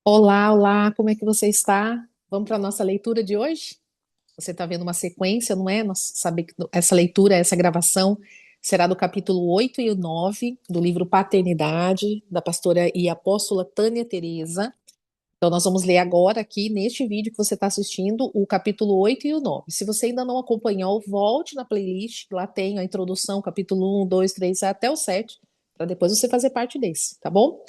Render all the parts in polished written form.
Olá, olá, como é que você está? Vamos para a nossa leitura de hoje? Você está vendo uma sequência, não é? Nós saber que essa leitura, essa gravação será do capítulo 8 e o 9 do livro Paternidade, da pastora e apóstola Tânia Teresa. Então, nós vamos ler agora aqui neste vídeo que você está assistindo o capítulo 8 e o 9. Se você ainda não acompanhou, volte na playlist, lá tem a introdução, capítulo um, 2, 3, até o 7, para depois você fazer parte desse, tá bom?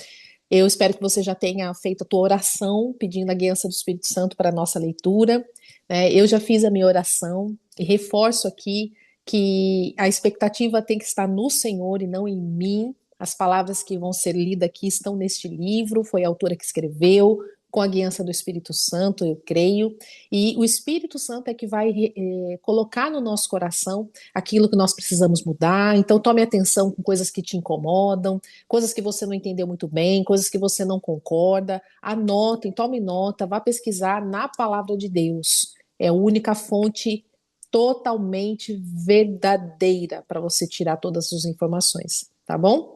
Eu espero que você já tenha feito a tua oração pedindo a guiança do Espírito Santo para a nossa leitura, né? Eu já fiz a minha oração e reforço aqui que a expectativa tem que estar no Senhor e não em mim. As palavras que vão ser lidas aqui estão neste livro, foi a autora que escreveu, com a guiança do Espírito Santo, eu creio, e o Espírito Santo é que vai colocar no nosso coração aquilo que nós precisamos mudar. Então, tome atenção com coisas que te incomodam, coisas que você não entendeu muito bem, coisas que você não concorda, anotem, tome nota, vá pesquisar na palavra de Deus. É a única fonte totalmente verdadeira para você tirar todas as informações, tá bom?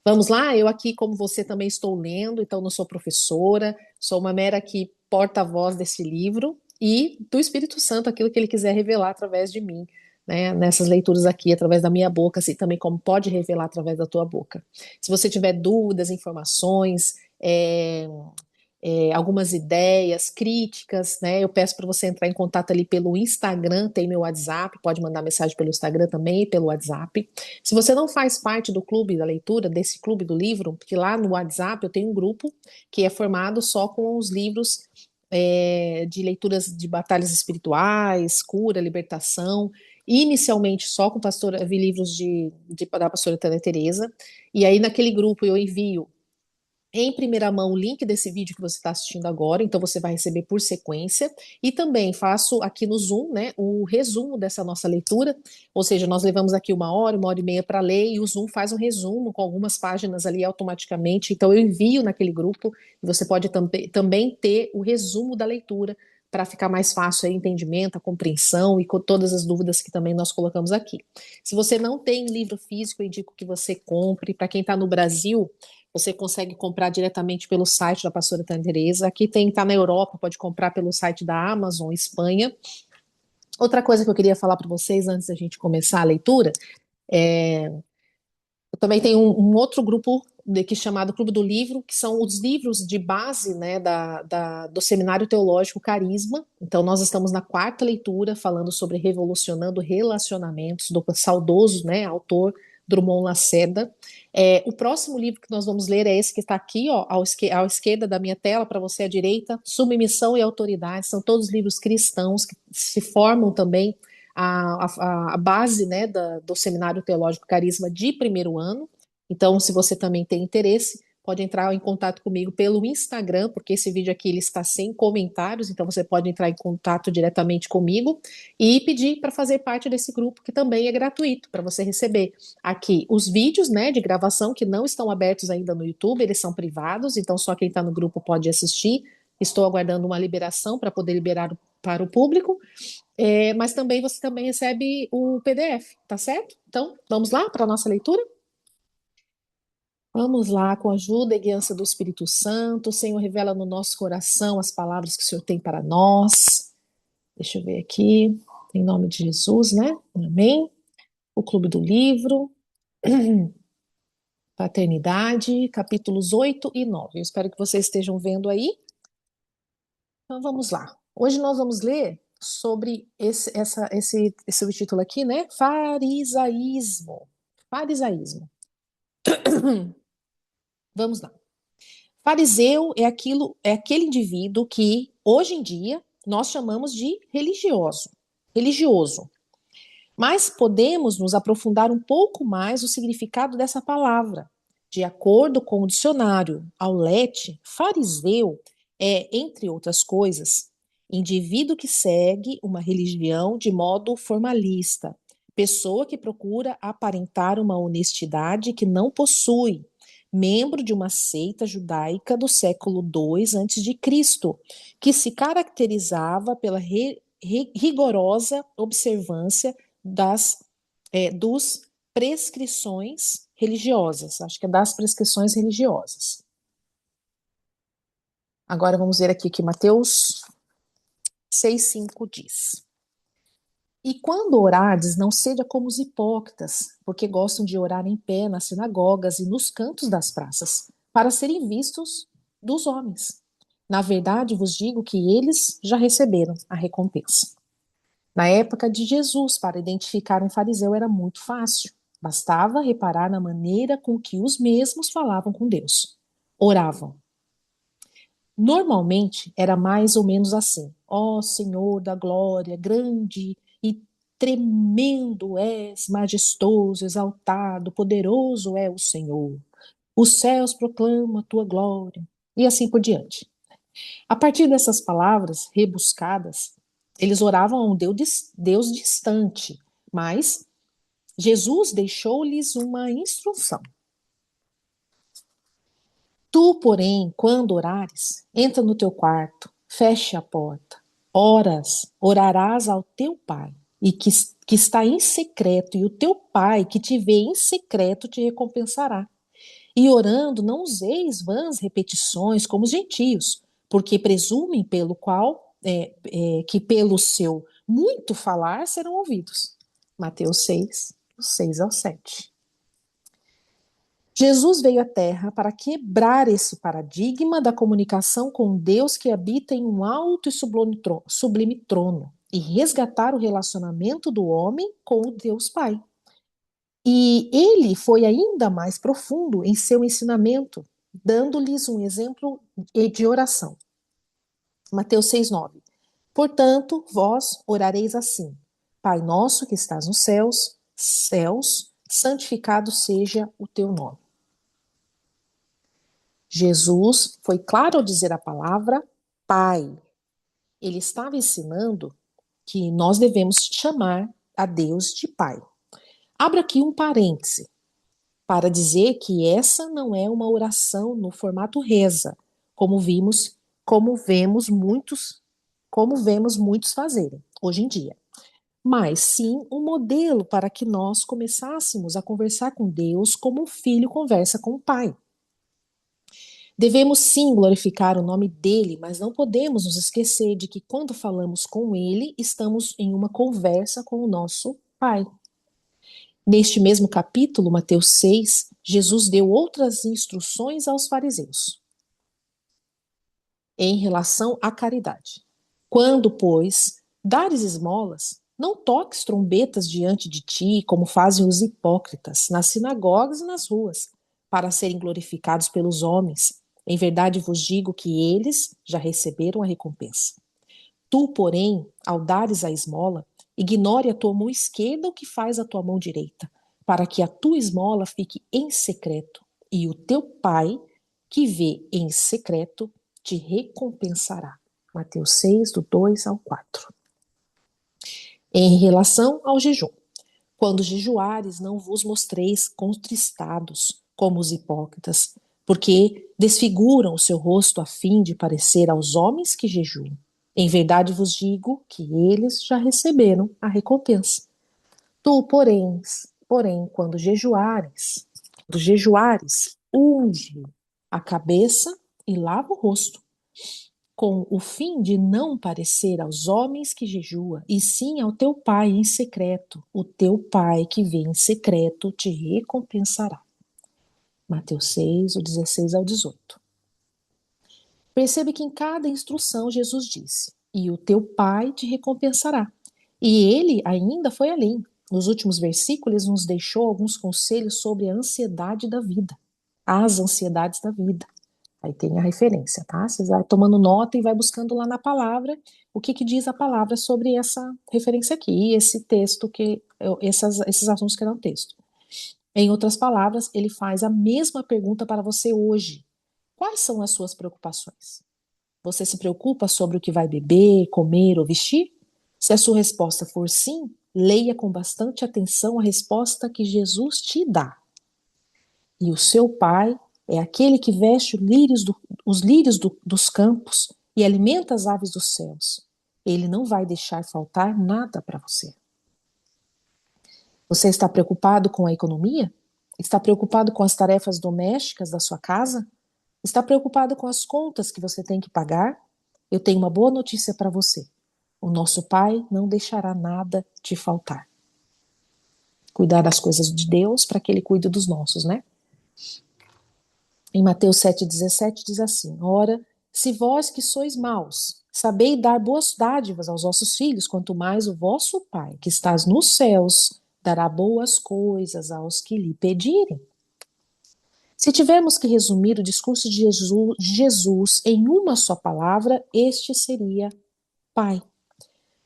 Vamos lá? Eu aqui, como você, também estou lendo, então não sou professora, sou uma mera aqui porta-voz desse livro e do Espírito Santo, aquilo que ele quiser revelar através de mim, né? Nessas leituras aqui, através da minha boca, assim também como pode revelar através da tua boca. Se você tiver dúvidas, informações, algumas ideias, críticas, né? Eu peço para você entrar em contato ali pelo Instagram, tem meu WhatsApp, pode mandar mensagem pelo Instagram também e pelo WhatsApp. Se você não faz parte do clube da leitura, desse clube do livro, porque lá no WhatsApp eu tenho um grupo que é formado só com os livros de leituras de batalhas espirituais, cura, libertação, inicialmente só com pastora, eu vi livros da pastora Tânia Teresa, e aí naquele grupo eu envio em primeira mão o link desse vídeo que você está assistindo agora, então você vai receber por sequência, e também faço aqui no Zoom, né, o resumo dessa nossa leitura, ou seja, nós levamos aqui uma hora e meia para ler, e o Zoom faz um resumo com algumas páginas ali automaticamente, então eu envio naquele grupo, e você pode também ter o resumo da leitura, para ficar mais fácil o entendimento, a compreensão e com todas as dúvidas que também nós colocamos aqui. Se você não tem livro físico, eu indico que você compre. Para quem está no Brasil, você consegue comprar diretamente pelo site da pastora Tânia Teresa. Aqui tem, tá na Europa, pode comprar pelo site da Amazon, Espanha. Outra coisa que eu queria falar para vocês antes da gente começar a leitura, é, eu também tenho um outro grupo que é chamado Clube do Livro, que são os livros de base, né, do Seminário Teológico Carisma. Então, nós estamos na quarta leitura, falando sobre revolucionando relacionamentos, do saudoso, né, autor Drummond Lacerda. O próximo livro que nós vamos ler é esse que está aqui, ó, à esquerda da minha tela, para você à direita, Submissão e Autoridade. São todos livros cristãos que se formam também a base, né, do Seminário Teológico Carisma de primeiro ano. Então, se você também tem interesse, pode entrar em contato comigo pelo Instagram, porque esse vídeo aqui ele está sem comentários, então você pode entrar em contato diretamente comigo e pedir para fazer parte desse grupo, que também é gratuito, para você receber aqui os vídeos, né, de gravação que não estão abertos ainda no YouTube, eles são privados, então só quem está no grupo pode assistir. Estou aguardando uma liberação para poder liberar para o público. Mas também você também recebe o PDF, tá certo? Então, vamos lá para a nossa leitura? Vamos lá, com a ajuda e guiança do Espírito Santo, o Senhor revela no nosso coração as palavras que o Senhor tem para nós. Deixa eu ver aqui, em nome de Jesus, né? Amém. O Clube do Livro, Paternidade, capítulos 8 e 9. Eu espero que vocês estejam vendo aí. Então vamos lá. Hoje nós vamos ler sobre esse subtítulo aqui, né? Farisaísmo. Farisaísmo. Vamos lá. Fariseu é aquele indivíduo que, hoje em dia, nós chamamos de religioso. Religioso. Mas podemos nos aprofundar um pouco mais o significado dessa palavra. De acordo com o dicionário Aulete, fariseu é, entre outras coisas, indivíduo que segue uma religião de modo formalista, pessoa que procura aparentar uma honestidade que não possui, membro de uma seita judaica do século II a.C., que se caracterizava pela rigorosa observância dos prescrições religiosas, acho que é das prescrições religiosas. Agora vamos ver aqui que Mateus 6,5 diz: E quando orardes, não seja como os hipócritas, porque gostam de orar em pé nas sinagogas e nos cantos das praças, para serem vistos dos homens. Na verdade, vos digo que eles já receberam a recompensa. Na época de Jesus, para identificar um fariseu era muito fácil. Bastava reparar na maneira com que os mesmos falavam com Deus. Oravam. Normalmente era mais ou menos assim: Ó Senhor da glória, grande e tremendo és, majestoso, exaltado, poderoso é o Senhor. Os céus proclamam a tua glória. E assim por diante. A partir dessas palavras rebuscadas, eles oravam a um Deus distante, mas Jesus deixou-lhes uma instrução. Tu, porém, quando orares, entra no teu quarto, feche a porta, orarás ao teu pai, e que está em secreto, e o teu pai que te vê em secreto te recompensará. E orando, não useis vãs repetições como os gentios, porque presumem que pelo seu muito falar serão ouvidos. Mateus 6, 6 ao 7. Jesus veio à Terra para quebrar esse paradigma da comunicação com Deus que habita em um alto e sublime trono e resgatar o relacionamento do homem com o Deus Pai. E ele foi ainda mais profundo em seu ensinamento, dando-lhes um exemplo de oração. Mateus 6,9. Portanto, vós orareis assim: Pai nosso que estás nos céus, santificado seja o teu nome. Jesus foi claro ao dizer a palavra Pai. Ele estava ensinando que nós devemos chamar a Deus de Pai. Abra aqui um parêntese para dizer que essa não é uma oração no formato reza, como vimos, como vemos muitos fazerem hoje em dia, mas sim um modelo para que nós começássemos a conversar com Deus como o filho conversa com o pai. Devemos sim glorificar o nome dele, mas não podemos nos esquecer de que quando falamos com ele, estamos em uma conversa com o nosso pai. Neste mesmo capítulo, Mateus 6, Jesus deu outras instruções aos fariseus em relação à caridade. Quando, pois, dares esmolas, não toques trombetas diante de ti, como fazem os hipócritas, nas sinagogas e nas ruas, para serem glorificados pelos homens. Em verdade vos digo que eles já receberam a recompensa. Tu, porém, ao dares a esmola, ignore a tua mão esquerda o que faz a tua mão direita, para que a tua esmola fique em secreto, e o teu pai, que vê em secreto, te recompensará. Mateus 6, do 2 ao 4. Em relação ao jejum. Quando jejuares, não vos mostreis contristados, como os hipócritas, porque desfiguram o seu rosto a fim de parecer aos homens que jejuam. Em verdade vos digo que eles já receberam a recompensa. Tu, porém, quando jejuares, unge a cabeça e lava o rosto, com o fim de não parecer aos homens que jejua, e sim ao teu pai em secreto. O teu pai que vê em secreto te recompensará. Mateus 6, o 16 ao 18. Percebe que em cada instrução Jesus disse: E o teu pai te recompensará. E ele ainda foi além. Nos últimos versículos, nos deixou alguns conselhos sobre a ansiedade da vida, as ansiedades da vida. Aí tem a referência, tá? Você vai tomando nota e vai buscando lá na palavra o que diz a palavra sobre essa referência aqui, e esse texto esses assuntos que não texto. Em outras palavras, ele faz a mesma pergunta para você hoje. Quais são as suas preocupações? Você se preocupa sobre o que vai beber, comer ou vestir? Se a sua resposta for sim, leia com bastante atenção a resposta que Jesus te dá. E o seu pai é aquele que veste os lírios dos campos e alimenta as aves dos céus. Ele não vai deixar faltar nada para você. Você está preocupado com a economia? Está preocupado com as tarefas domésticas da sua casa? Está preocupado com as contas que você tem que pagar? Eu tenho uma boa notícia para você. O nosso Pai não deixará nada te faltar. Cuidar das coisas de Deus para que Ele cuide dos nossos, né? Em Mateus 7,17 diz assim: Ora, se vós que sois maus, sabeis dar boas dádivas aos vossos filhos, quanto mais o vosso Pai, que estás nos céus, dará boas coisas aos que lhe pedirem. Se tivermos que resumir o discurso de Jesus em uma só palavra, este seria Pai.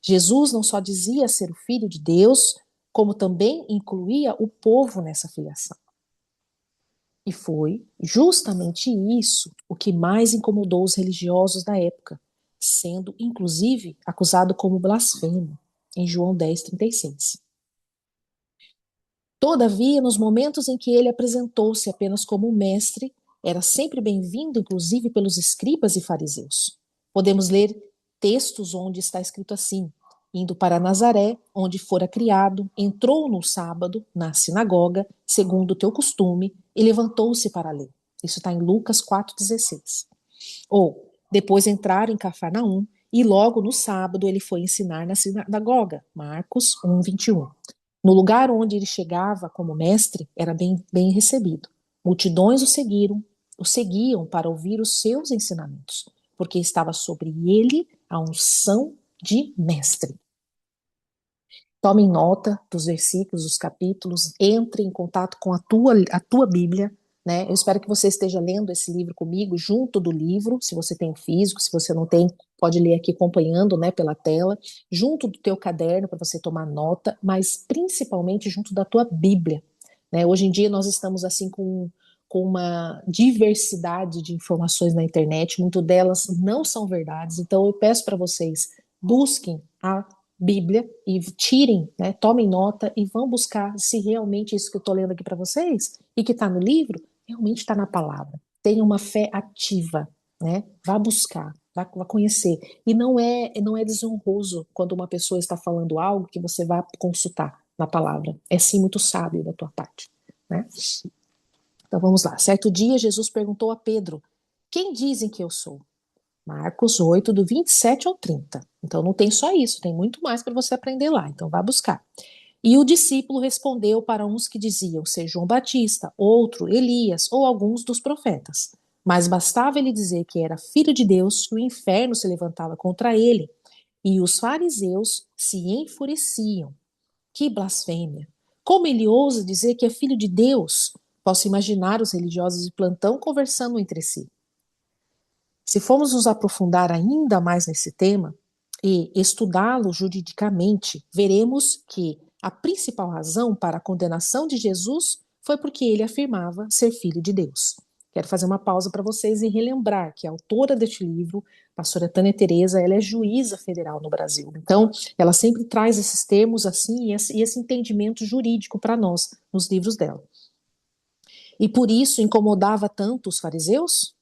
Jesus não só dizia ser o Filho de Deus, como também incluía o povo nessa filiação. E foi justamente isso o que mais incomodou os religiosos da época, sendo inclusive acusado como blasfemo, em João 10:36. Todavia, nos momentos em que ele apresentou-se apenas como um mestre, era sempre bem-vindo, inclusive pelos escribas e fariseus. Podemos ler textos onde está escrito assim: indo para Nazaré, onde fora criado, entrou no sábado, na sinagoga, segundo o teu costume, e levantou-se para ler. Isso está em Lucas 4,16. Ou, depois entraram em Cafarnaum, e logo no sábado ele foi ensinar na sinagoga. Marcos 1:21. No lugar onde ele chegava como mestre, era bem recebido. Multidões o seguiam para ouvir os seus ensinamentos, porque estava sobre ele a unção de mestre. Tome nota dos versículos, dos capítulos, entre em contato com a tua Bíblia, né? Eu espero que você esteja lendo esse livro comigo, junto do livro, se você tem o físico, se você não tem, pode ler aqui acompanhando, né, pela tela, junto do teu caderno para você tomar nota, mas principalmente junto da tua Bíblia, né? Hoje em dia nós estamos assim com uma diversidade de informações na internet, muito delas não são verdades, então eu peço para vocês, busquem a Bíblia e tirem, né, tomem nota e vão buscar se realmente isso que eu estou lendo aqui para vocês e que está no livro, realmente está na palavra. Tenha uma fé ativa, né? Vá buscar, vá conhecer. E não é desonroso quando uma pessoa está falando algo que você vá consultar na palavra. É sim muito sábio da tua parte, né? Então vamos lá. Certo dia, Jesus perguntou a Pedro: Quem dizem que eu sou? Marcos 8, do 27 ao 30. Então não tem só isso, tem muito mais para você aprender lá. Então vá buscar. E o discípulo respondeu para uns que diziam ser João Batista, outro Elias ou alguns dos profetas. Mas bastava ele dizer que era filho de Deus, que o inferno se levantava contra ele. E os fariseus se enfureciam. Que blasfêmia! Como ele ousa dizer que é filho de Deus? Posso imaginar os religiosos de plantão conversando entre si. Se formos nos aprofundar ainda mais nesse tema e estudá-lo juridicamente, veremos que a principal razão para a condenação de Jesus foi porque ele afirmava ser filho de Deus. Quero fazer uma pausa para vocês e relembrar que a autora deste livro, a pastora Tânia Teresa, ela é juíza federal no Brasil. Então, ela sempre traz esses termos assim e esse entendimento jurídico para nós nos livros dela. E por isso incomodava tanto os fariseus?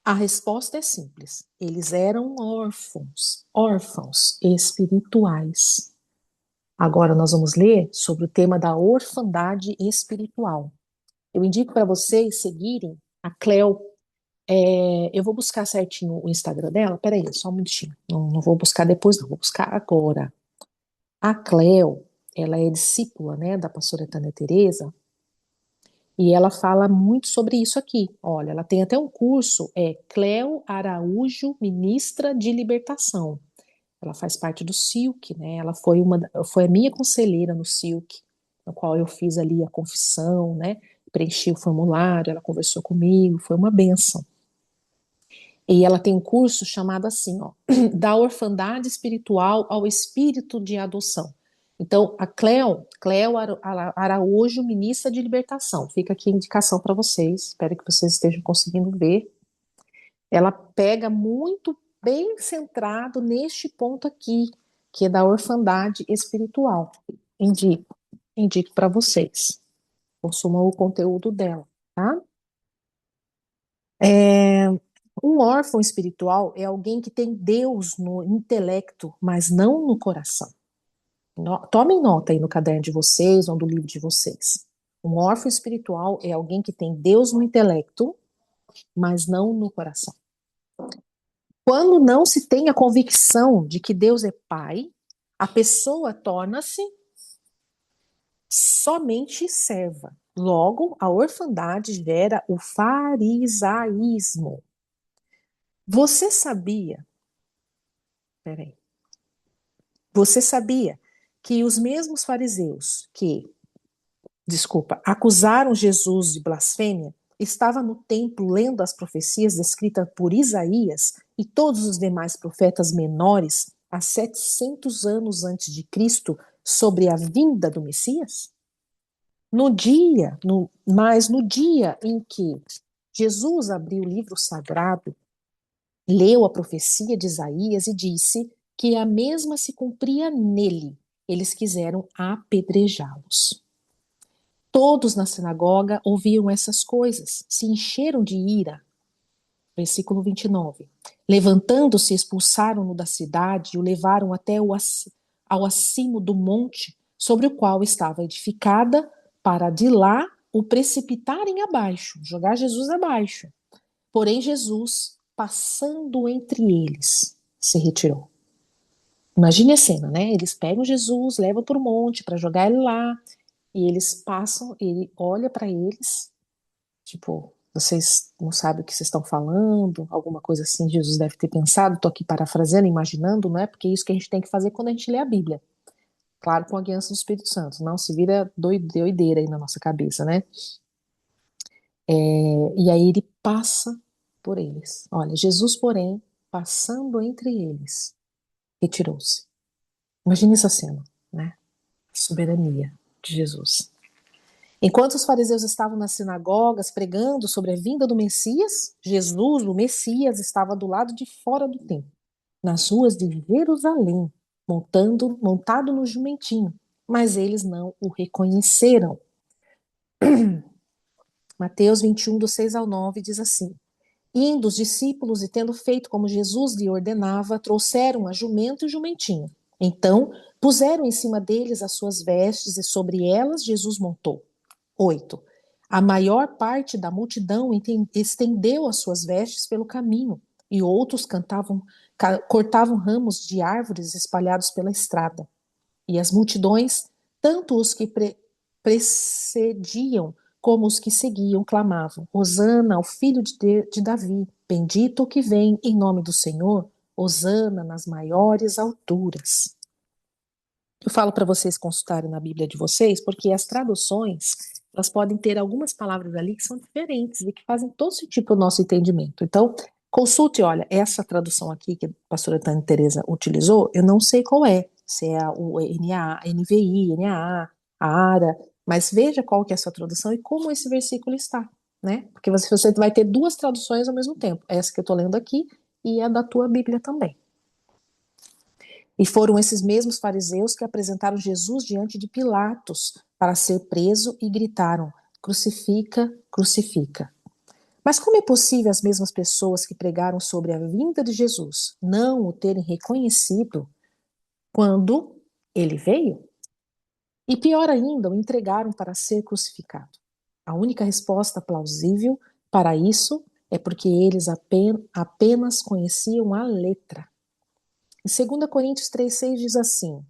A resposta é simples. Eles eram órfãos espirituais. Agora nós vamos ler sobre o tema da orfandade espiritual. Eu indico para vocês seguirem a Cleo. Eu vou buscar certinho o Instagram dela. Peraí, só um minutinho. Não vou buscar depois, não. Vou buscar agora. A Cleo, ela é discípula, né, da pastora Tânia Teresa. E ela fala muito sobre isso aqui. Olha, ela tem até um curso, Cleo Araújo, Ministra de Libertação. Ela faz parte do Silk, né? Ela foi a minha conselheira no Silk, no qual eu fiz ali a confissão, né? Preenchi o formulário, ela conversou comigo, foi uma bênção. E ela tem um curso chamado assim, ó, da orfandade espiritual ao espírito de adoção. Então, a Cleo Araújo, ministra de libertação. Fica aqui a indicação para vocês. Espero que vocês estejam conseguindo ver. Ela pega muito bem centrado neste ponto aqui, que é da orfandade espiritual. Indico para vocês. Consumam o conteúdo dela, tá? É, um órfão espiritual é alguém que tem Deus no intelecto, mas não no coração. Tomem nota aí no caderno de vocês ou do livro de vocês. Um órfão espiritual é alguém que tem Deus no intelecto, mas não no coração. Quando não se tem a convicção de que Deus é Pai, a pessoa torna-se somente serva. Logo, a orfandade gera o farisaísmo. Você sabia? Peraí. Você sabia que os mesmos fariseus acusaram Jesus de blasfêmia, estava no templo lendo as profecias descritas por Isaías e todos os demais profetas menores há 700 anos antes de Cristo sobre a vinda do Messias? Mas no dia em que Jesus abriu o livro sagrado, leu a profecia de Isaías e disse que a mesma se cumpria nele, eles quiseram apedrejá-los. Todos na sinagoga ouviam essas coisas, se encheram de ira. Versículo 29. Levantando-se, expulsaram-no da cidade e o levaram até ao acimo do monte sobre o qual estava edificada, para de lá o precipitarem abaixo, jogar Jesus abaixo. Porém, Jesus, passando entre eles, se retirou. Imagine a cena, né? Eles pegam Jesus, levam para o monte para jogar ele lá. E eles passam, ele olha para eles, tipo, vocês não sabem o que vocês estão falando, alguma coisa assim, Jesus deve ter pensado, tô aqui parafraseando, imaginando, não é? Porque é isso que a gente tem que fazer quando a gente lê a Bíblia. Claro, com a guiança do Espírito Santo, não se vira doideira aí na nossa cabeça, né? E aí ele passa por eles. Olha, Jesus, porém, passando entre eles, retirou-se. Imagine essa cena, né? A soberania de Jesus. Enquanto os fariseus estavam nas sinagogas pregando sobre a vinda do Messias, Jesus, o Messias, estava do lado de fora do templo, nas ruas de Jerusalém, montado no jumentinho, mas eles não o reconheceram. Mateus 21, do 6 ao 9, diz assim: Indo os discípulos e tendo feito como Jesus lhe ordenava, trouxeram a jumento e o jumentinho. Então, puseram em cima deles as suas vestes e sobre elas Jesus montou. 8. A maior parte da multidão estendeu as suas vestes pelo caminho, e outros cortavam ramos de árvores espalhados pela estrada. E as multidões, tanto os que precediam como os que seguiam, clamavam: Hosana ao filho de Davi, bendito o que vem em nome do Senhor, Hosana nas maiores alturas. Eu falo para vocês consultarem na Bíblia de vocês, porque as traduções, elas podem ter algumas palavras ali que são diferentes e que fazem todo sentido para o nosso entendimento. Então, consulte, olha, essa tradução aqui que a pastora Tânia Teresa utilizou, eu não sei qual é, se é o NA, NVI, NAA, a ARA, mas veja qual que é a sua tradução e como esse versículo está, né? Porque você vai ter duas traduções ao mesmo tempo, essa que eu estou lendo aqui e a da tua Bíblia também. E foram esses mesmos fariseus que apresentaram Jesus diante de Pilatos para ser preso e gritaram: Crucifica, crucifica. Mas como é possível as mesmas pessoas que pregaram sobre a vinda de Jesus não o terem reconhecido quando ele veio? E pior ainda, o entregaram para ser crucificado. A única resposta plausível para isso é porque eles apenas conheciam a letra. Em 2 Coríntios 3,6 diz assim: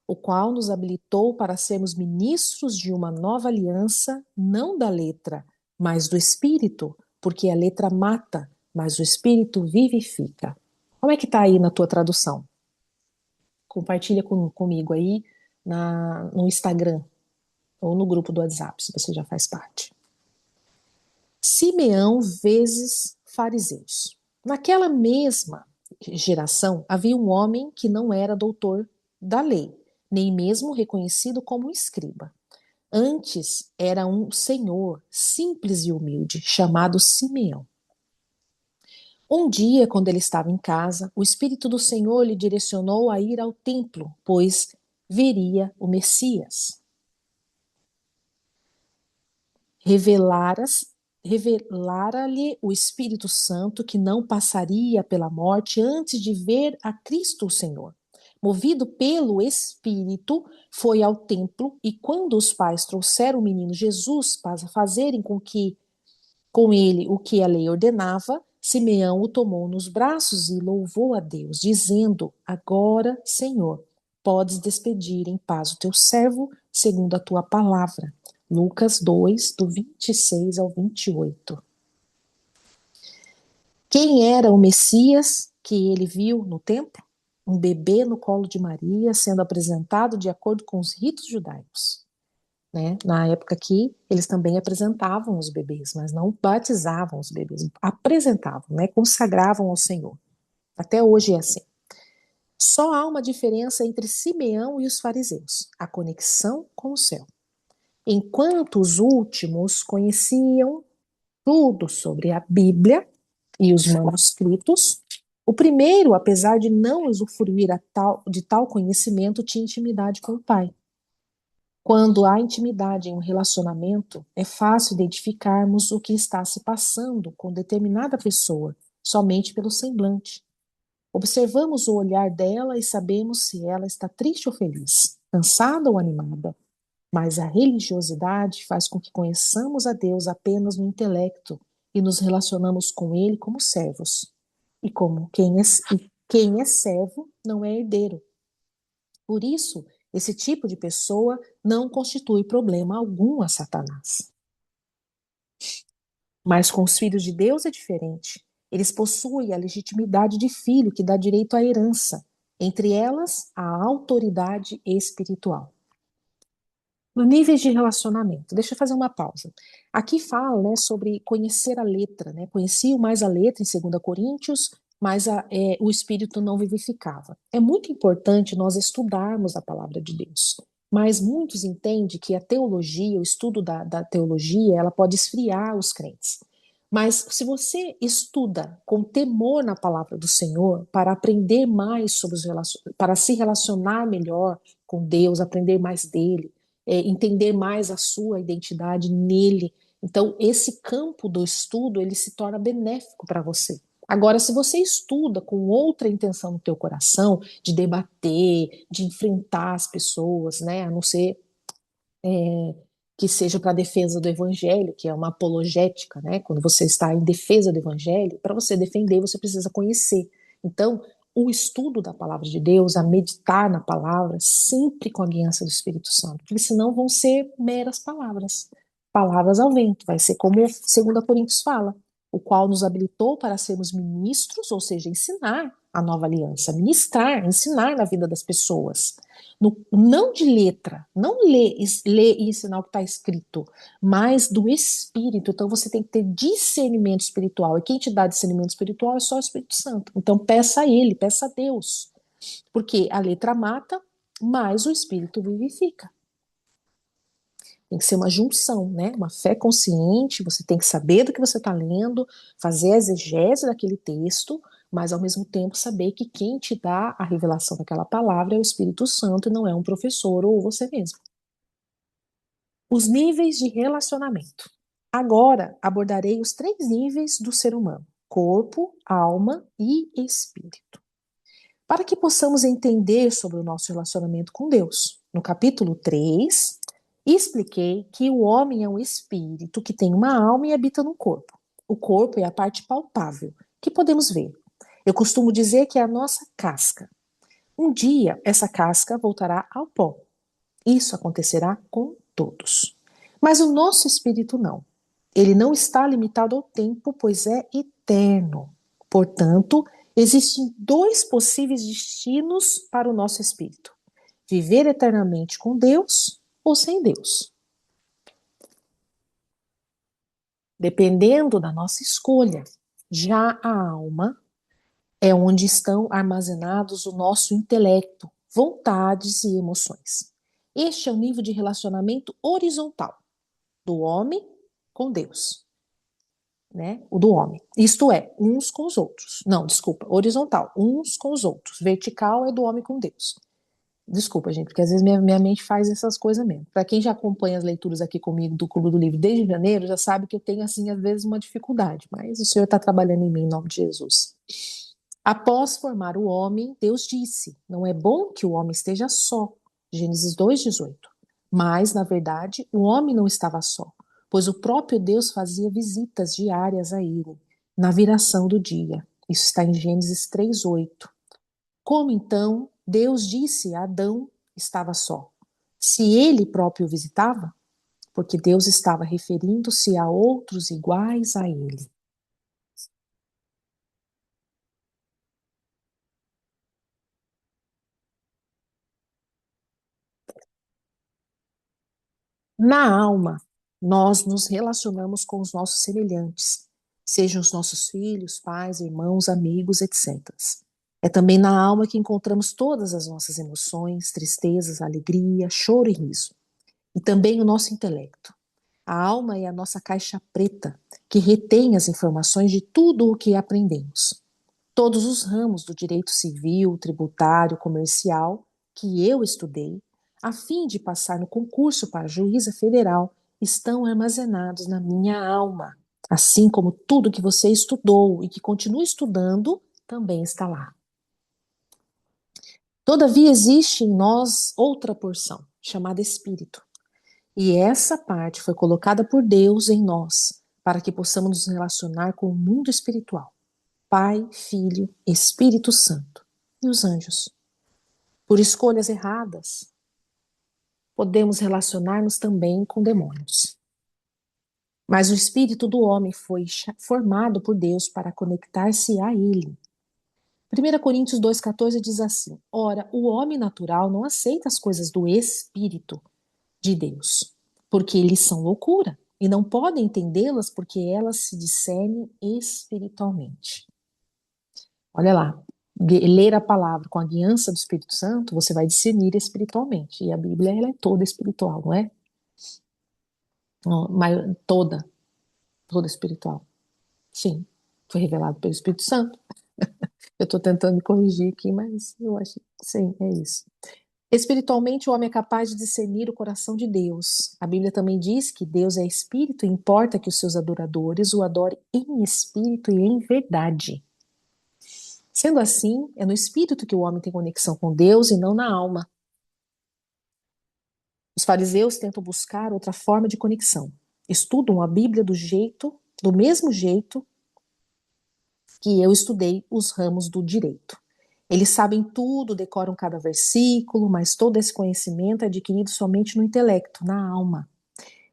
o qual nos habilitou para sermos ministros de uma nova aliança, não da letra, mas do Espírito, porque a letra mata, mas o Espírito vivifica. Como é que está aí na tua tradução? Compartilha comigo aí no Instagram ou no grupo do WhatsApp, se você já faz parte. Simeão vezes fariseus. Naquela mesma geração, havia um homem que não era doutor da lei, nem mesmo reconhecido como um escriba. Antes era um senhor simples e humilde, chamado Simeão. Um dia, quando ele estava em casa, o Espírito do Senhor lhe direcionou a ir ao templo, pois veria o Messias. Revelara-lhe o Espírito Santo que não passaria pela morte antes de ver a Cristo o Senhor. Movido pelo Espírito, foi ao templo e quando os pais trouxeram o menino Jesus para fazerem com que Com ele, o que a lei ordenava, Simeão o tomou nos braços e louvou a Deus, dizendo: Agora, Senhor, podes despedir em paz o teu servo, segundo a tua palavra. Lucas 2, do 26 ao 28. Quem era o Messias que ele viu no templo? Um bebê no colo de Maria, sendo apresentado de acordo com os ritos judaicos. Né? Na época que eles também apresentavam os bebês, mas não batizavam os bebês, apresentavam, né? Consagravam ao Senhor. Até hoje é assim. Só há uma diferença entre Simeão e os fariseus: a conexão com o céu. Enquanto os últimos conheciam tudo sobre a Bíblia e os manuscritos, o primeiro, apesar de não usufruir de tal conhecimento, tinha intimidade com o Pai. Quando há intimidade em um relacionamento, é fácil identificarmos o que está se passando com determinada pessoa, somente pelo semblante. Observamos o olhar dela e sabemos se ela está triste ou feliz, cansada ou animada. Mas a religiosidade faz com que conheçamos a Deus apenas no intelecto e nos relacionamos com Ele como servos. E como quem é servo não é herdeiro. Por isso, esse tipo de pessoa não constitui problema algum a Satanás. Mas com os filhos de Deus é diferente. Eles possuem a legitimidade de filho que dá direito à herança, entre elas a autoridade espiritual. No níveis de relacionamento, deixa eu fazer uma pausa. Aqui fala, né, sobre conhecer a letra, né? Conheciam mais a letra em 2 Coríntios, mas o espírito não vivificava. É muito importante nós estudarmos a palavra de Deus, mas muitos entendem que a teologia, o estudo da teologia, ela pode esfriar os crentes. Mas se você estuda com temor na palavra do Senhor, para aprender mais sobre para se relacionar melhor com Deus, aprender mais dele, entender mais a sua identidade nele. Então, esse campo do estudo, ele se torna benéfico para você. Agora, se você estuda com outra intenção no teu coração, de debater, de enfrentar as pessoas, né, a não ser que seja para a defesa do evangelho, que é uma apologética, né, quando você está em defesa do evangelho, para você defender, você precisa conhecer. Então, o estudo da palavra de Deus, a meditar na palavra, sempre com a guiança do Espírito Santo, porque senão vão ser meras palavras, palavras ao vento, vai ser como 2 Coríntios fala, o qual nos habilitou para sermos ministros, ou seja, ensinar a nova aliança, ministrar, ensinar na vida das pessoas. Não de letra, não ler e ensinar o que está escrito, mas do Espírito. Então você tem que ter discernimento espiritual. E quem te dá discernimento espiritual é só o Espírito Santo. Então peça a Ele, peça a Deus. Porque a letra mata, mas o Espírito vivifica. Tem que ser uma junção, né? Uma fé consciente, você tem que saber do que você está lendo, fazer a exegese daquele texto, mas ao mesmo tempo saber que quem te dá a revelação daquela palavra é o Espírito Santo e não é um professor ou você mesmo. Os níveis de relacionamento. Agora abordarei os 3 níveis do ser humano: corpo, alma e espírito. Para que possamos entender sobre o nosso relacionamento com Deus. No capítulo 3, expliquei que o homem é um espírito que tem uma alma e habita no corpo. O corpo é a parte palpável, que podemos ver. Eu costumo dizer que é a nossa casca. Um dia, essa casca voltará ao pó. Isso acontecerá com todos. Mas o nosso espírito não. Ele não está limitado ao tempo, pois é eterno. Portanto, existem 2 possíveis destinos para o nosso espírito: viver eternamente com Deus ou sem Deus. Dependendo da nossa escolha. Já a alma é onde estão armazenados o nosso intelecto, vontades e emoções. Este é o nível de relacionamento horizontal do homem com Deus, né? O do homem. Isto é, uns com os outros. Não, desculpa, horizontal, uns com os outros. Vertical é do homem com Deus. Desculpa, gente, porque às vezes minha mente faz essas coisas mesmo. Para quem já acompanha as leituras aqui comigo do Clube do Livro desde janeiro, já sabe que eu tenho, assim, às vezes uma dificuldade, mas o Senhor está trabalhando em mim, em nome de Jesus. Após formar o homem, Deus disse: não é bom que o homem esteja só. Gênesis 2:18. Mas, na verdade, o homem não estava só, pois o próprio Deus fazia visitas diárias a ele, na viração do dia. Isso está em Gênesis 3:8. Como então Deus disse a Adão estava só? Se ele próprio o visitava? Porque Deus estava referindo-se a outros iguais a ele. Na alma, nós nos relacionamos com os nossos semelhantes, sejam os nossos filhos, pais, irmãos, amigos, etc. É também na alma que encontramos todas as nossas emoções, tristezas, alegria, choro e riso. E também o nosso intelecto. A alma é a nossa caixa preta, que retém as informações de tudo o que aprendemos. Todos os ramos do direito civil, tributário, comercial que eu estudei, a fim de passar no concurso para juíza federal, estão armazenados na minha alma. Assim como tudo que você estudou e que continua estudando também está lá. Todavia, existe em nós outra porção, chamada espírito. E essa parte foi colocada por Deus em nós, para que possamos nos relacionar com o mundo espiritual. Pai, Filho, Espírito Santo e os anjos. Por escolhas erradas, podemos relacionar-nos também com demônios. Mas o espírito do homem foi formado por Deus para conectar-se a ele. 1 Coríntios 2,14 diz assim: Ora, o homem natural não aceita as coisas do Espírito de Deus, porque eles são loucura, e não podem entendê-las porque elas se discernem espiritualmente. Olha lá, ler a palavra com a guiança do Espírito Santo, você vai discernir espiritualmente. E a Bíblia, ela é toda espiritual, não é? Toda, toda espiritual. Sim, foi revelado pelo Espírito Santo. Eu estou tentando me corrigir aqui, mas eu acho que sim, é isso. Espiritualmente, o homem é capaz de discernir o coração de Deus. A Bíblia também diz que Deus é espírito e importa que os seus adoradores o adorem em espírito e em verdade. Sendo assim, é no espírito que o homem tem conexão com Deus e não na alma. Os fariseus tentam buscar outra forma de conexão. Estudam a Bíblia do mesmo jeito que eu estudei os ramos do direito. Eles sabem tudo, decoram cada versículo, mas todo esse conhecimento é adquirido somente no intelecto, na alma.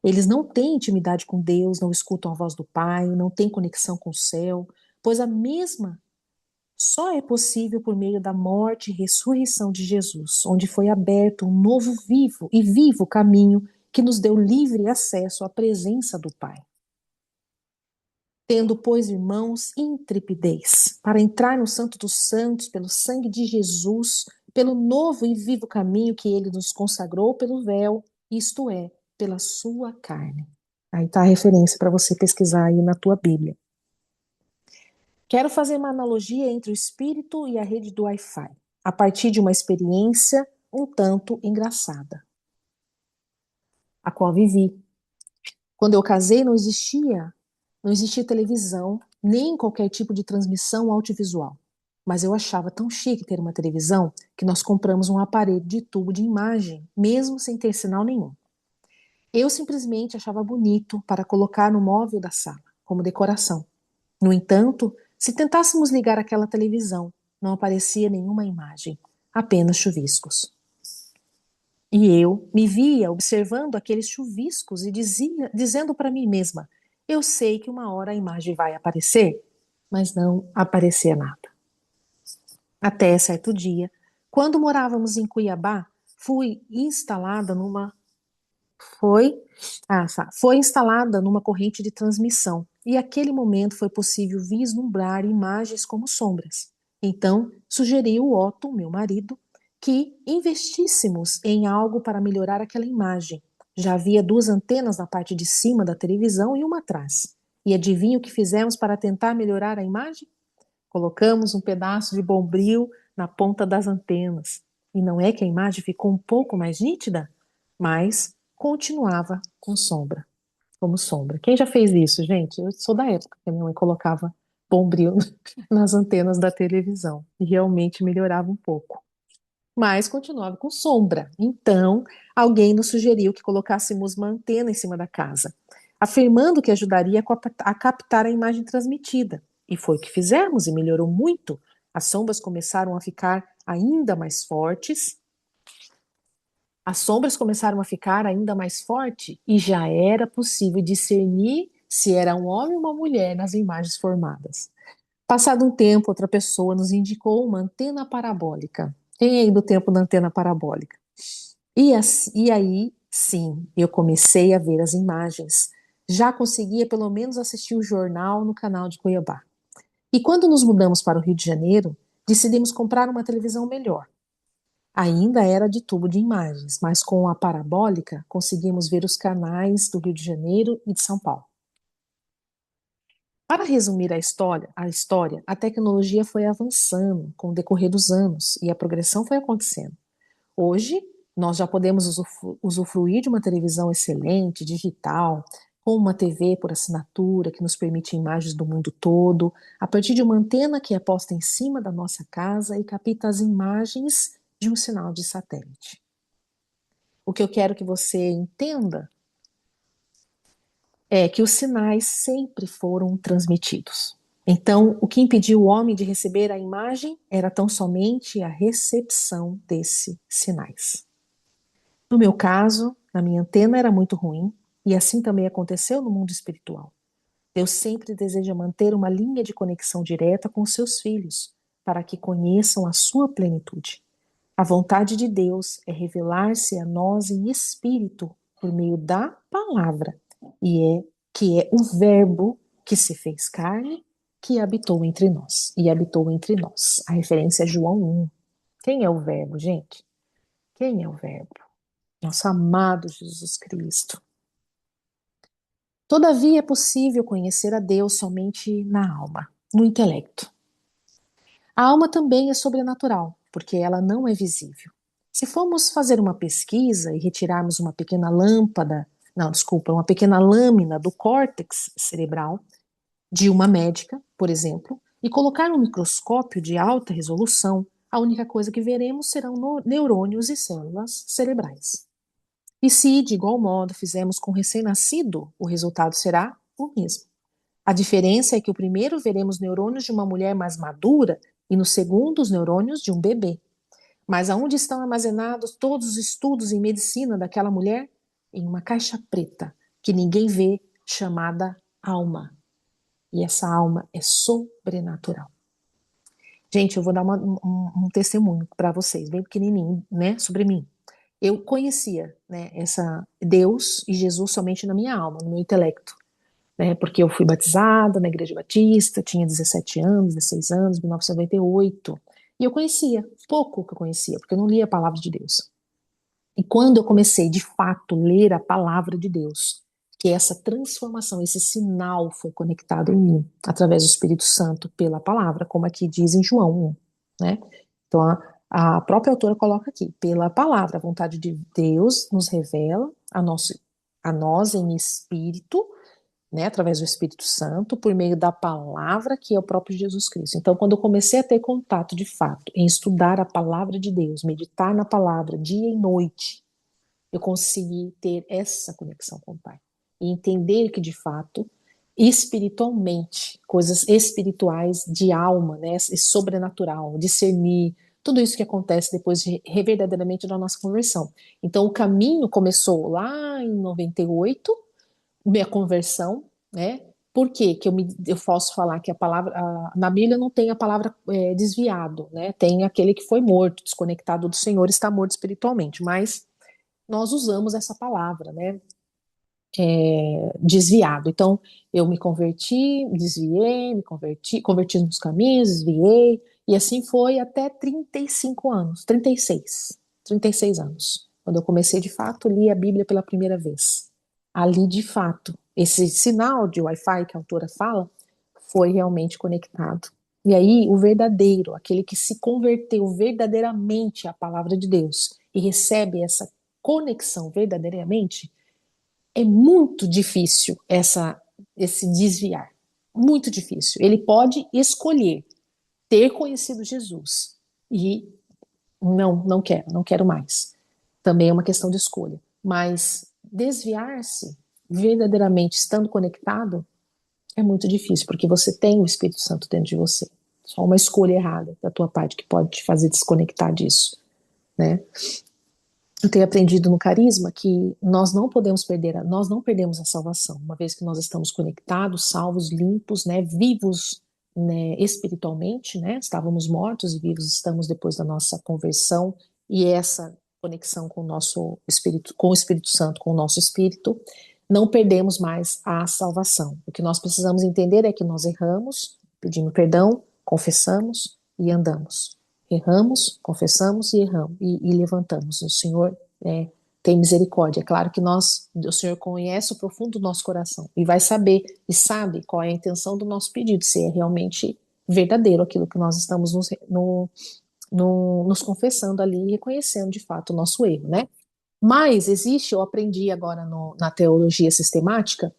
Eles não têm intimidade com Deus, não escutam a voz do Pai, não têm conexão com o céu, pois a mesma só é possível por meio da morte e ressurreição de Jesus, onde foi aberto um novo vivo caminho que nos deu livre acesso à presença do Pai. Tendo, pois, irmãos, intrepidez para entrar no Santo dos Santos pelo sangue de Jesus, pelo novo e vivo caminho que ele nos consagrou pelo véu, isto é, pela sua carne. Aí está a referência para você pesquisar aí na tua Bíblia. Quero fazer uma analogia entre o espírito e a rede do Wi-Fi, a partir de uma experiência um tanto engraçada, a qual vivi. Quando eu casei, não existia televisão, nem qualquer tipo de transmissão audiovisual. Mas eu achava tão chique ter uma televisão que nós compramos um aparelho de tubo de imagem, mesmo sem ter sinal nenhum. Eu simplesmente achava bonito para colocar no móvel da sala, como decoração. No entanto, se tentássemos ligar aquela televisão, não aparecia nenhuma imagem, apenas chuviscos. E eu me via observando aqueles chuviscos e dizendo para mim mesma: eu sei que uma hora a imagem vai aparecer, mas não aparecia nada. Até certo dia, quando morávamos em Cuiabá, fui instalada numa foi foi instalada numa corrente de transmissão, e aquele momento foi possível vislumbrar imagens como sombras. Então, sugeri o Otto, meu marido, que investíssemos em algo para melhorar aquela imagem. Já havia duas antenas na parte de cima da televisão e uma atrás. E adivinha o que fizemos para tentar melhorar a imagem? Colocamos um pedaço de bombril na ponta das antenas. E não é que a imagem ficou um pouco mais nítida? Mas continuava com sombra, como sombra. Quem já fez isso, gente? Eu sou da época que a minha mãe colocava bombril nas antenas da televisão e realmente melhorava um pouco. Mas continuava com sombra. Então, alguém nos sugeriu que colocássemos uma antena em cima da casa. afirmando que ajudaria a captar a imagem transmitida. E foi o que fizemos e melhorou muito. As sombras começaram a ficar ainda mais fortes. As sombras começaram a ficar ainda mais forte e já era possível discernir se era um homem ou uma mulher nas imagens formadas. Passado um tempo, outra pessoa nos indicou uma antena parabólica. Quem é aí do tempo da antena parabólica? E aí, sim, eu comecei a ver as imagens. Já conseguia pelo menos assistir o jornal no canal de Cuiabá. E quando nos mudamos para o Rio de Janeiro, decidimos comprar uma televisão melhor. Ainda era de tubo de imagens, mas com a parabólica conseguimos ver os canais do Rio de Janeiro e de São Paulo. Para resumir a tecnologia foi avançando com o decorrer dos anos e a progressão foi acontecendo. Hoje, nós já podemos usufruir de uma televisão excelente, digital, com uma TV por assinatura que nos permite imagens do mundo todo, a partir de uma antena que é posta em cima da nossa casa e capta as imagens de um sinal de satélite. O que eu quero que você entenda é que os sinais sempre foram transmitidos. Então, o que impediu o homem de receber a imagem era tão somente a recepção desses sinais. No meu caso, a minha antena era muito ruim, e assim também aconteceu no mundo espiritual. Deus sempre deseja manter uma linha de conexão direta com seus filhos, para que conheçam a sua plenitude. A vontade de Deus é revelar-se a nós em espírito por meio da palavra, e que é o verbo que se fez carne, que habitou entre nós, e habitou entre nós. A referência é João 1. Quem é o verbo, gente? Quem é o verbo? Nosso amado Jesus Cristo. Todavia é possível conhecer a Deus somente na alma, no intelecto. A alma também é sobrenatural, porque ela não é visível. Se formos fazer uma pesquisa e retirarmos uma pequena uma pequena lâmina do córtex cerebral de uma médica, por exemplo, e colocar um microscópio de alta resolução, a única coisa que veremos serão neurônios e células cerebrais. E se, de igual modo, fizermos com o recém-nascido, o resultado será o mesmo. A diferença é que o primeiro veremos neurônios de uma mulher mais madura e no segundo os neurônios de um bebê. Mas aonde estão armazenados todos os estudos em medicina daquela mulher? Em uma caixa preta, que ninguém vê, chamada alma. E essa alma é sobrenatural. Gente, eu vou dar um testemunho para vocês, bem pequenininho, né, sobre mim. Eu conhecia, né, essa Deus e Jesus somente na minha alma, no meu intelecto, né, porque eu fui batizada na Igreja Batista, tinha 17 anos, 16 anos, 1998, e eu conhecia, pouco que eu conhecia, porque eu não lia a palavra de Deus. E quando eu comecei, de fato, ler a palavra de Deus, que essa transformação, esse sinal foi conectado em mim, através do Espírito Santo, pela palavra, como aqui diz em João 1, né? Então, a própria autora coloca aqui, pela palavra, a vontade de Deus nos revela a nós em espírito, né, através do Espírito Santo, por meio da palavra que é o próprio Jesus Cristo. Então, quando eu comecei a ter contato de fato em estudar a palavra de Deus, meditar na palavra dia e noite, eu consegui ter essa conexão com o Pai e entender que de fato, espiritualmente, coisas espirituais de alma, né, sobrenatural, discernir tudo isso que acontece depois verdadeiramente da nossa conversão. Então, o caminho começou lá em 98, minha conversão, né? Por quê? Que eu posso falar que a palavra, na Bíblia não tem a palavra desviado, né? Tem aquele que foi morto, desconectado do Senhor, está morto espiritualmente, mas nós usamos essa palavra, né? Desviado. Então, eu me converti, desviei, me converti nos caminhos, desviei, e assim foi até 35 anos, 36 anos, quando eu comecei de fato a ler a Bíblia pela primeira vez. Ali, de fato, esse sinal de Wi-Fi que a autora fala, foi realmente conectado. E aí, o verdadeiro, aquele que se converteu verdadeiramente à palavra de Deus e recebe essa conexão verdadeiramente, é muito difícil esse desviar. Muito difícil. Ele pode escolher ter conhecido Jesus e não quero mais. Também é uma questão de escolha. Mas desviar-se verdadeiramente estando conectado, é muito difícil, porque você tem o Espírito Santo dentro de você. Só uma escolha errada da tua parte que pode te fazer desconectar disso, né? Eu tenho aprendido no carisma que nós não podemos perder, nós não perdemos a salvação, uma vez que nós estamos conectados, salvos, limpos, né, vivos, né, espiritualmente, né, estávamos mortos e vivos estamos depois da nossa conversão e essa conexão com o nosso espírito, com o Espírito Santo, com o nosso espírito, não perdemos mais a salvação. O que nós precisamos entender é que nós erramos, pedimos perdão, confessamos e andamos. Erramos, confessamos e erramos e levantamos. O Senhor tem misericórdia. É claro que o Senhor conhece o profundo do nosso coração e vai saber e sabe qual é a intenção do nosso pedido, se é realmente verdadeiro aquilo que nós estamos nos confessando ali e reconhecendo de fato o nosso erro, né? Mas existe, eu aprendi agora na teologia sistemática,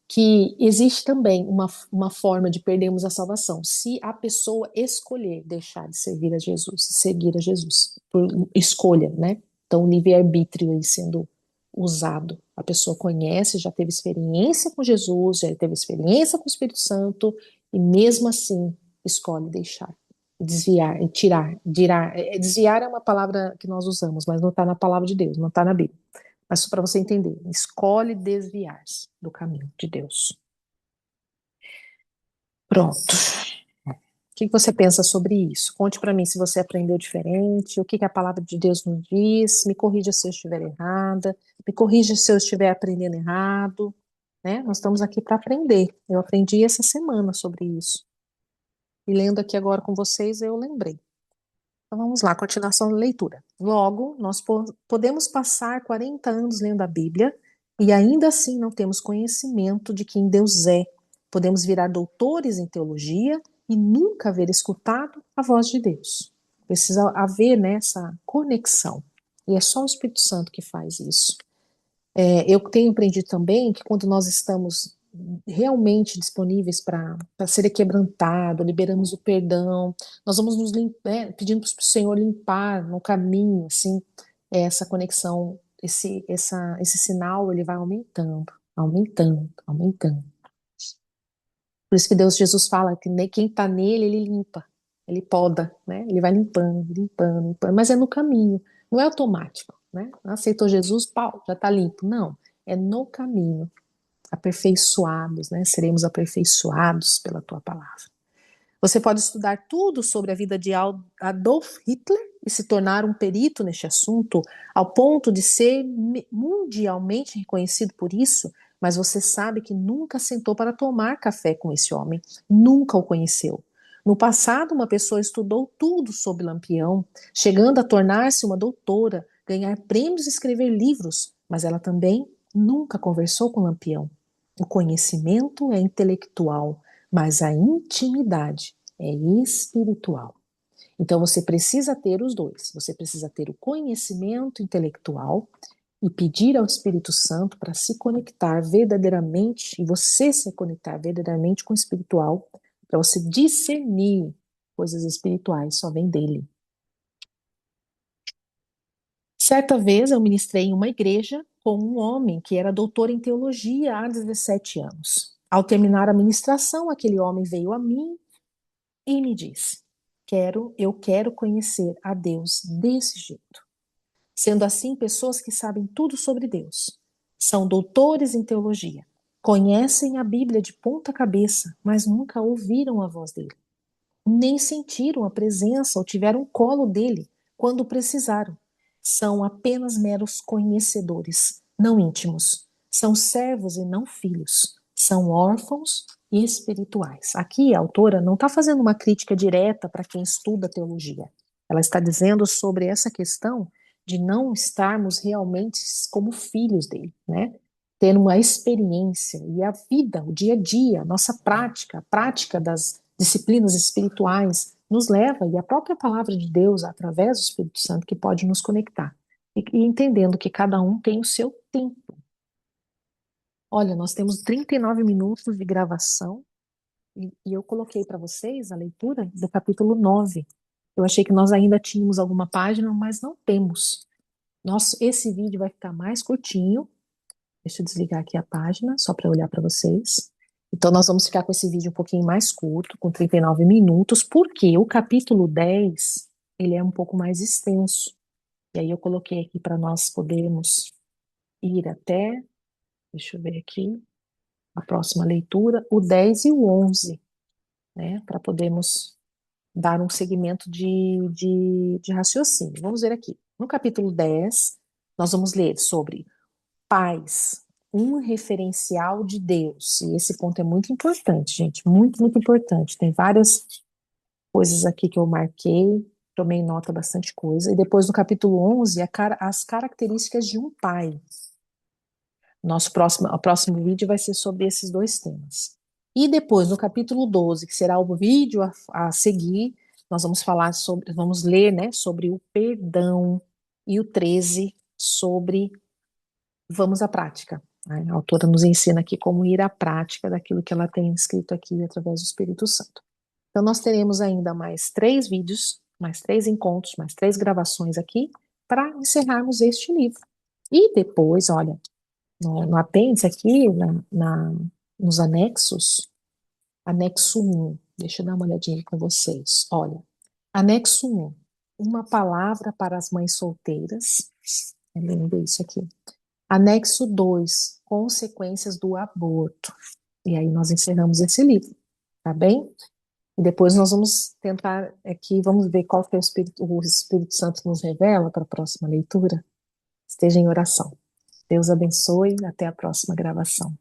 que existe também uma forma de perdermos a salvação, se a pessoa escolher deixar de servir a Jesus, seguir a Jesus, por escolha, né? Então, o livre-arbítrio aí sendo usado. A pessoa conhece, já teve experiência com Jesus, já teve experiência com o Espírito Santo, e mesmo assim escolhe deixar, desviar, tirar. Desviar é uma palavra que nós usamos, mas não está na palavra de Deus, não está na Bíblia. Mas para você entender, escolhe desviar-se do caminho de Deus. Pronto. O que você pensa sobre isso? Conte para mim se você aprendeu diferente, o que a palavra de Deus nos diz, me corrija se eu estiver errada, me corrija se eu estiver aprendendo errado, né? Nós estamos aqui para aprender. Eu aprendi essa semana sobre isso. E lendo aqui agora com vocês, eu lembrei. Então vamos lá, continuação da leitura. Logo, nós podemos passar 40 anos lendo a Bíblia e ainda assim não temos conhecimento de quem Deus é. Podemos virar doutores em teologia e nunca haver escutado a voz de Deus. Precisa haver nessa conexão. E é só o Espírito Santo que faz isso. Eu tenho aprendido também que quando nós estamos realmente disponíveis para ser quebrantado, liberamos o perdão, nós vamos pedindo para o Senhor limpar no caminho, assim, essa conexão, esse sinal, ele vai aumentando, aumentando, aumentando. Por isso que Jesus fala que quem está nele, ele limpa, ele poda, né? Ele vai limpando, limpando, limpando, mas é no caminho, não é automático, né? Aceitou Jesus, pau, já está limpo. Não, é no caminho, aperfeiçoados, né? Seremos aperfeiçoados pela tua palavra. Você pode estudar tudo sobre a vida de Adolf Hitler e se tornar um perito neste assunto, ao ponto de ser mundialmente reconhecido por isso, mas você sabe que nunca sentou para tomar café com esse homem, nunca o conheceu. No passado, uma pessoa estudou tudo sobre Lampião, chegando a tornar-se uma doutora, ganhar prêmios e escrever livros, mas ela também nunca conversou com Lampião. O conhecimento é intelectual, mas a intimidade é espiritual. Então você precisa ter os dois. Você precisa ter o conhecimento intelectual e pedir ao Espírito Santo para se conectar verdadeiramente, e você se conectar verdadeiramente com o espiritual, para você discernir coisas espirituais, só vem dele. Certa vez eu ministrei em uma igreja com um homem que era doutor em teologia há 17 anos. Ao terminar a ministração, aquele homem veio a mim e me disse: eu quero conhecer a Deus desse jeito. Sendo assim, pessoas que sabem tudo sobre Deus, são doutores em teologia, conhecem a Bíblia de ponta cabeça, mas nunca ouviram a voz dele, nem sentiram a presença ou tiveram colo dele quando precisaram. São apenas meros conhecedores, não íntimos. São servos e não filhos. São órfãos e espirituais. Aqui a autora não está fazendo uma crítica direta para quem estuda teologia. Ela está dizendo sobre essa questão de não estarmos realmente como filhos dele, né? Ter uma experiência e a vida, o dia a dia, a nossa prática, a prática das disciplinas espirituais nos leva, e a própria palavra de Deus, através do Espírito Santo, que pode nos conectar. E entendendo que cada um tem o seu tempo. Olha, nós temos 39 minutos de gravação, e eu coloquei para vocês a leitura do capítulo 9. Eu achei que nós ainda tínhamos alguma página, mas não temos. Esse vídeo vai ficar mais curtinho, Deixa eu desligar aqui a página, só para olhar para vocês. Então, nós vamos ficar com esse vídeo um pouquinho mais curto, com 39 minutos, porque o capítulo 10, ele é um pouco mais extenso. E aí eu coloquei aqui para nós podermos ir até, deixa eu ver aqui, a próxima leitura, o 10 e o 11, né, para podermos dar um segmento de raciocínio. Vamos ver aqui. No capítulo 10, nós vamos ler sobre pais, um referencial de Deus. E esse ponto é muito importante, gente, muito, muito importante. Tem várias coisas aqui que eu marquei, tomei nota bastante coisa. E depois no capítulo 11, as características de um pai. O próximo vídeo vai ser sobre esses dois temas. E depois, no capítulo 12, que será o vídeo a seguir, nós vamos falar sobre, vamos ler, né, sobre o perdão, e o 13 sobre vamos à prática, né? A autora nos ensina aqui como ir à prática daquilo que ela tem escrito aqui através do Espírito Santo. Então, nós teremos ainda mais 3 vídeos, mais 3 encontros, mais 3 gravações aqui, para encerrarmos este livro. E depois, olha, no apêndice aqui, nos anexos, anexo 1, deixa eu dar uma olhadinha com vocês. Olha, anexo 1, uma palavra para as mães solteiras. É lindo isso aqui. Anexo 2, consequências do aborto. E aí nós encerramos esse livro, tá bem? E depois nós vamos tentar aqui, vamos ver qual que é o Espírito Santo nos revela para a próxima leitura. Esteja em oração. Deus abençoe, até a próxima gravação.